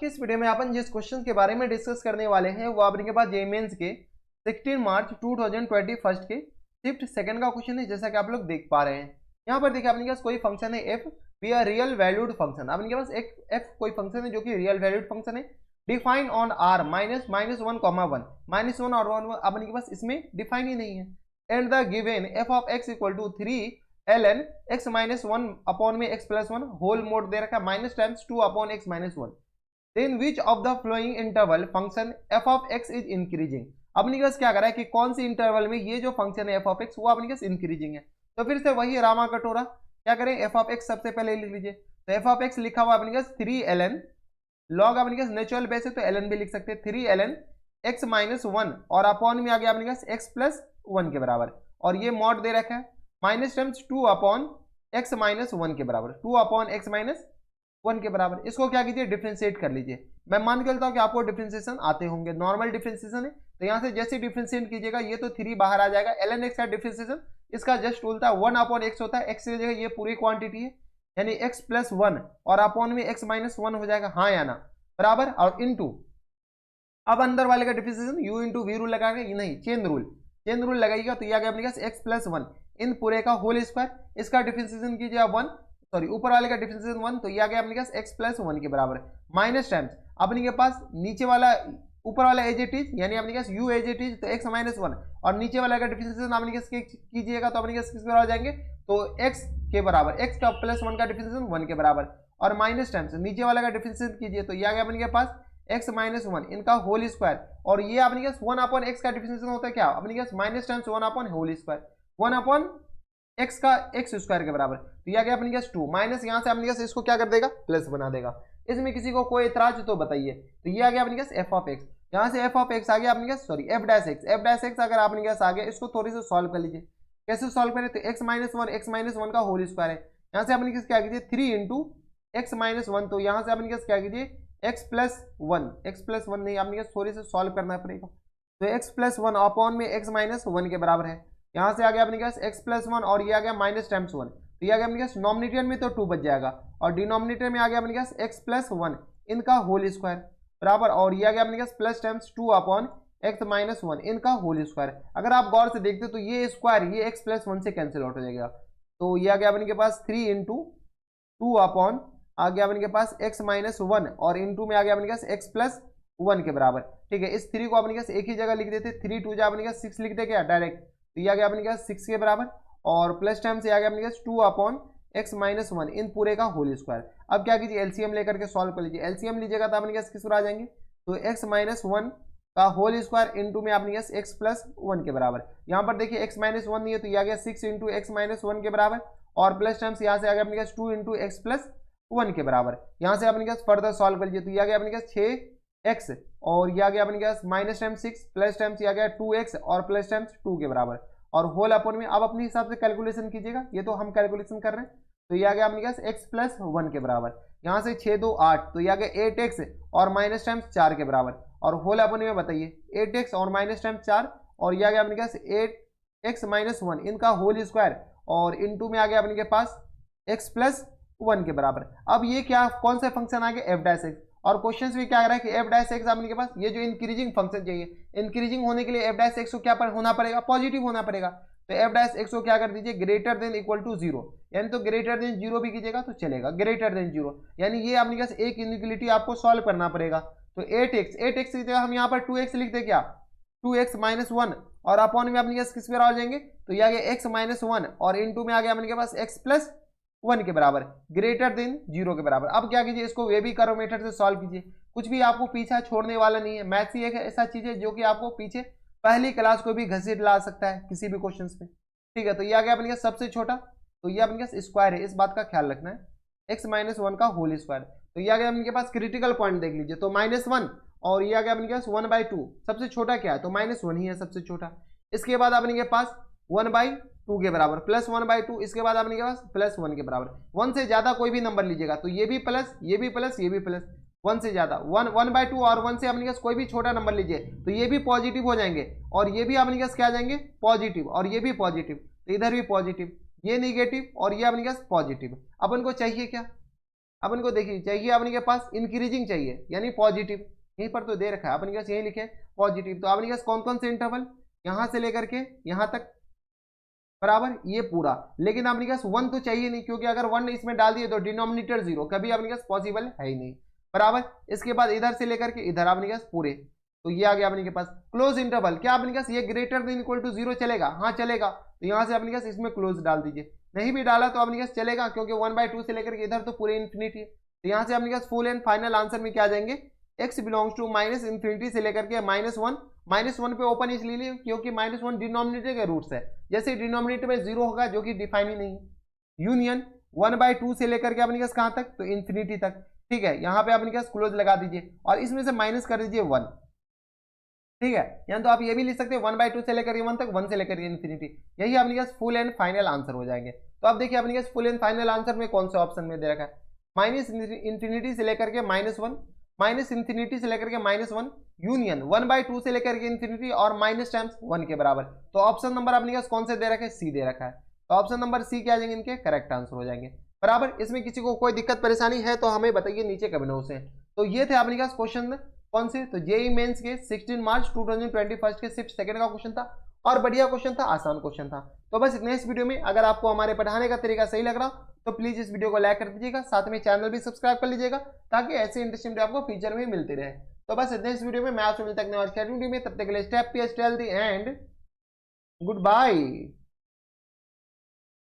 की इस वीडियो में अपन जिस क्वेश्चन के बारे में डिस्कस करने वाले हैं वो आपके पास जेईई मेंस के 16 मार्च 2021 के शिफ्ट सेकंड का क्वेश्चन है, जैसा कि आप लोग देख पा रहे हैं। यहाँ पर देखिए आपके पास कोई फंक्शन है F B R real valued function. आपके पास एक एफ कोई फंक्शन है जो कि रियल वैल्यूड फंक्शन है, define on R minus one comma one, minus one और वन आपके पास इसमें डिफाइन ही नहीं है। And the given F of X equal to 3 ln x minus one upon में x plus one whole mod दे रखा है minus times 2 upon x minus one. Then which of the flowing interval function f of x is increasing. अपने पास क्या कर रहा है कि कौन सी इंटरवल में ये जो फंक्शन है f ऑफ x वो अपने पास इंक्रीजिंग है। तो फिर से वही रामा कटोरा, क्या करें f ऑफ x सबसे पहले लिख लीजिए। तो f ऑफ x लिखा हुआ अपने पास 3 ln लॉग अपने पास नेचुरल बेस है तो ln भी लिख सकते हैं 3 ln x माइनस वन और अपॉन में आ गया अपने पास x प्लस वन के बराबर, और ये मॉड दे रखा है minus terms 2 upon x minus one के बराबर, 2 अपॉन एक्स माइनस वन के बराबर। इसको क्या कीजिए डिफ्रेंशिएट कर लीजिए। मैं मान के चलता हूँ कि आपको डिफ्रेंशिएशन आते होंगे, नॉर्मल डिफ्रेंशिएशन है तो यहाँ से जैसे डिफ्रेंशिएट कीजिएगा ये तो 3 बाहर आ जाएगा। ln x का डिफ्रेंशिएशन इसका जस्ट उल्टा 1 अपॉन एक्स होता है, एक्स की जगह ये पूरी क्वांटिटी है यानी x प्लस वन और अपॉन में x माइनस वन हो जाएगा, हाँ या ना, बराबर। और इनटू अब अंदर वाले का differentiation u into V rule लगाएंगे, ये नहीं चेन रूल लगाइएगा तो ये आ गया अपने पास x प्लस वन इन पूरे का होल स्क्वायर, इसका डिफरेंशिएशन कीजिए आप वन, सॉरी ऊपर वाले का डिफरेंशिएशन वन तो ये आ गया अपने पास x प्लस वन के बराबर माइनस टाइम्स अपने के पास नीचे वाला ऊपर वाला एज इट इज यानी अपने पास u एज इट इज तो x माइनस वन और नीचे वाला का डिफरेंशिएशन अपने पास कीजिएगा तो अपने पास किस बराबर आ जाएंगे तो x के बराबर, x का प्लस वन का डिफरेंशिएशन वन के बराबर और माइनस टाइम्स नीचे वाला का डिफरेंशिएशन कीजिए तो ये आ गया अपने के पास x माइनस वन इनका होल स्क्वायर, और ये अपने पास वन अपॉन एक्स का डिफरेंशिएशन होता है क्या अपने पास minus times one upon whole square, one upon X का एक्स स्क्वायर के बराबर। तो ये आ गया अपने पास 2 माइनस यहाँ से अपने पास इसको क्या कर देगा प्लस बना देगा। इसमें किसी को कोई इतराज तो बताइए। तो ये आ गया अपने पास एफ ऑफ एक्स, यहाँ से एफ ऑफ एक्स आ गया अपने पास, सॉरी एफ डैश एक्स अगर आपने पास आ गया इसको थोड़ी सी सॉल्व कर लीजिए। कैसे सॉल्व करें तो एक्स माइनस वन का होल स्क्वायर है, यहाँ से अपने पास क्या कीजिए 3 इंटू एक्स माइनस वन, तो यहाँ से अपने पास क्या कीजिए एक्स प्लस वन नहीं अपने पास थोड़ी सी सॉल्व करना पड़ेगा। तो एक्स प्लस वन अपॉन में एक्स माइनस वन के बराबर है, यहाँ से आ गया अपने पास x प्लस वन और ये आ गया माइनस टाइम्स वन, तो ये आ गया अपने पास नॉमिनेटर में तो 2 बच जाएगा और डिनोमिनेटर में आ गया अपने पास x प्लस वन इनका होल स्क्वायर बराबर, और ये आ गया अपने पास plus times 2 upon x minus one इनका होल स्क्वायर। अगर आप गौर से देखते तो ये स्क्वायर ये x प्लस वन से कैंसिल आउट हो जाएगा, तो ये आ गया अपने के पास 3 इंटू 2 अपॉन आ गया अपने के पास x माइनस वन और इंटू में आ गया अपने पास x प्लस वन के बराबर। ठीक है, इस 3 को अपने पास एक ही जगह लिख देते, 3 2 जा अपने पास 6 लिख दे क्या डायरेक्ट, तो ये आ गया अपने पास 6 के बराबर और प्लस टाइम से आ गया अपने पास 2 upon x minus one in पूरे का होल स्क्वायर। अब क्या कीजिए एलसीएम लेकर के सॉल्व कर लीजिए। एलसीएम लीजिएगा तो अपने पास किस पर आ जाएंगे तो एक्स माइनस वन का होल स्क्वायर इंटू में अपने पास एक्स प्लस वन के बराबर। यहाँ पर देखिए एक्स माइनस वन नहीं है तो ये आ गया 6 इंटू एक्स माइनस वन के बराबर और प्लस टाइम से यहाँ से आ गया अपने पास 2 इंटू एक्स प्लस वन के बराबर। यहाँ से अपने पास फर्दर सॉल्व कर लीजिए तो ये आ गया अपने पास 6x और ये आ गया अपने पास माइनस टाइम 6 प्लस टाइम से आ गया 2x और प्लस टाइम 2 के बराबर और होल अपॉन में अब अपने हिसाब से कैलकुलेशन कीजिएगा, ये तो हम कैलकुलेशन कर रहे हैं। तो ये आ गया अपने पास x प्लस वन के बराबर, यहाँ से 6 2 8 तो ये आ गया 8x और माइनस टाइम्स 4 के बराबर और होल अपॉन में बताइए 8x और माइनस टाइम्स 4 और ये आ गया अपने पास 8x माइनस वन इनका होल स्क्वायर और इनटू में आ गया अपने के पास x प्लस वन के बराबर। अब ये क्या कौन सा फंक्शन आ गया एफ डैश एक्स, और क्वेश्चन भी क्या आ रहा है कि एफ डैश एक्स आपके पास ये जो इंक्रीजिंग फंक्शन चाहिए, इंक्रीजिंग होने के लिए एफ डैश एक्स को क्या होना पड़ेगा पॉजिटिव होना पड़ेगा। तो एफ डैश एक्स को क्या कर दीजिए greater than equal to zero, यानी तो ग्रेटर देन जीरो भी कीजिएगा तो चलेगा, ग्रेटर देन जीरो यानी ये आपके पास एक इनइक्वालिटी आपको सॉल्व करना पड़ेगा। तो 8x की जगह हम यहाँ पर 2x लिख दे क्या 2x माइनस वन और अपॉन में अपने पास किस पर आ जाएंगे तो ये आ गया x माइनस वन और इनटू में आ गया अपने पास x प्लस वन के बराबर ग्रेटर देन जीरो के बराबर। अब क्या कीजिए इसको वे भी करो मेथड से सॉल्व कीजिए, कुछ भी आपको पीछा छोड़ने वाला नहीं है। मैथ्स ही एक ऐसा चीज है जो कि आपको पीछे पहली क्लास को भी घसीट ला सकता है किसी भी क्वेश्चन पे। ठीक है, तो ये आ गया अपने पास सबसे छोटा, तो ये अपने पास स्क्वायर है, इस बात का ख्याल रखना है, एक्स माइनस वन का होल स्क्वायर। तो ये आ गया अपने पास क्रिटिकल पॉइंट देख लीजिए तो माइनस वन और ये आ गया अपने पास 1/2, सबसे छोटा क्या है तो माइनस वन ही है सबसे छोटा। इसके बाद अपने पास 1/2 के बराबर प्लस 1/2, इसके बाद अपने पास प्लस वन के बराबर। वन से ज्यादा कोई भी नंबर लीजिएगा तो ये भी प्लस ये भी प्लस ये भी प्लस, वन से ज्यादा 1/2 और वन से अपने पास कोई भी छोटा नंबर लीजिए तो ये भी पॉजिटिव हो जाएंगे और ये भी अपने पास क्या आ जाएंगे पॉजिटिव और ये भी पॉजिटिव, तो इधर भी पॉजिटिव ये निगेटिव और ये अपने पास पॉजिटिव। अपन को चाहिए क्या अपन को देखिए चाहिए अपने के पास इंक्रीजिंग चाहिए यानी पॉजिटिव, यहीं पर तो दे रखा है अपने के पास, यही लिखे पॉजिटिव। तो अपने के पास कौन कौन से इंटरवल, यहां से लेकर के यहां तक बराबर ये पूरा, लेकिन अपने पास 1 तो चाहिए नहीं, क्योंकि अगर 1 इसमें डाल दिए तो डिनोमिनेटर 0 कभी अपने पास पॉसिबल है ही नहीं बराबर। इसके बाद इधर से लेकर के इधर अपने पास पूरे, तो ये आ गया अपने के पास क्लोज इंटरवल। क्या अपने पास ये ग्रेटर देन इक्वल टू 0 चलेगा? हाँ चलेगा, तो यहाँ से अपने पास इसमें क्लोज डाल दीजिए। नहीं भी डाला तो अपने पास चलेगा, क्योंकि 1/2 से लेकर के इधर तो पूरे इन्फिनिटी है। तो यहाँ से अपने पास फुल एंड फाइनल आंसर में क्या आ जाएंगे, x belongs to minus infinity से लेकर के -1, -1 पे ओपन इसलिए लिए क्योंकि -1 डिनोमिनेटर के रूट्स है। जैसे डिनोमिनेटर में 0 होगा जो कि डिफाइन ही नहीं है, यूनियन 1/2 से लेकर के अपने पास कहाँ तक, तो इन्फिनिटी तक। ठीक है, यहाँ पे अपने पास क्लोज लगा दीजिए और इसमें से माइनस कर दीजिए 1। ठीक है, यहाँ तो आप ये भी लिख सकते हैं 1/2 से लेकर 1 तक, 1 से लेकर इन्फिनिटी, यही अपने पास फुल एंड फाइनल आंसर हो जाएंगे। तो अब देखिए अपने पास फुल एंड फाइनल आंसर में कौन से ऑप्शन में दे रखा है, माइनस इन्फिनिटी से लेकर के -1, माइनस इन्फिनिटी से लेकर के -1, यूनियन 1/2 से लेकर के इन्फिनिटी और माइनस टाइम्स 1 के बराबर। तो ऑप्शन नंबर अपने पास कौन से दे रखा है, सी दे रखा है। तो ऑप्शन नंबर सी क्या आ जाएंगे, इनके करेक्ट आंसर हो जाएंगे बराबर। इसमें किसी को कोई दिक्कत परेशानी है तो हमें बताइए नीचे कमेंट से। तो ये थे अपने पास क्वेश्चन कौन से, तो जेई मेंस के 16 मार्च 2021 के शिफ्ट सेकंड का क्वेश्चन था, और बढ़िया क्वेश्चन था, आसान क्वेश्चन था। तो बस इतने इस वीडियो में, अगर आपको हमारे पढ़ाने का तरीका सही लग रहा तो प्लीज इस वीडियो को लाइक कर दीजिएगा, साथ में चैनल भी सब्सक्राइब कर लीजिएगा ताकि ऐसे इंटरेस्टिंग वीडियो आपको फ्यूचर में मिलते रहे। तो बस इतने इस वीडियो में, मैं आपसे मिलता हूं वीडियो में, तब तक के लिए stay healthy and good bye.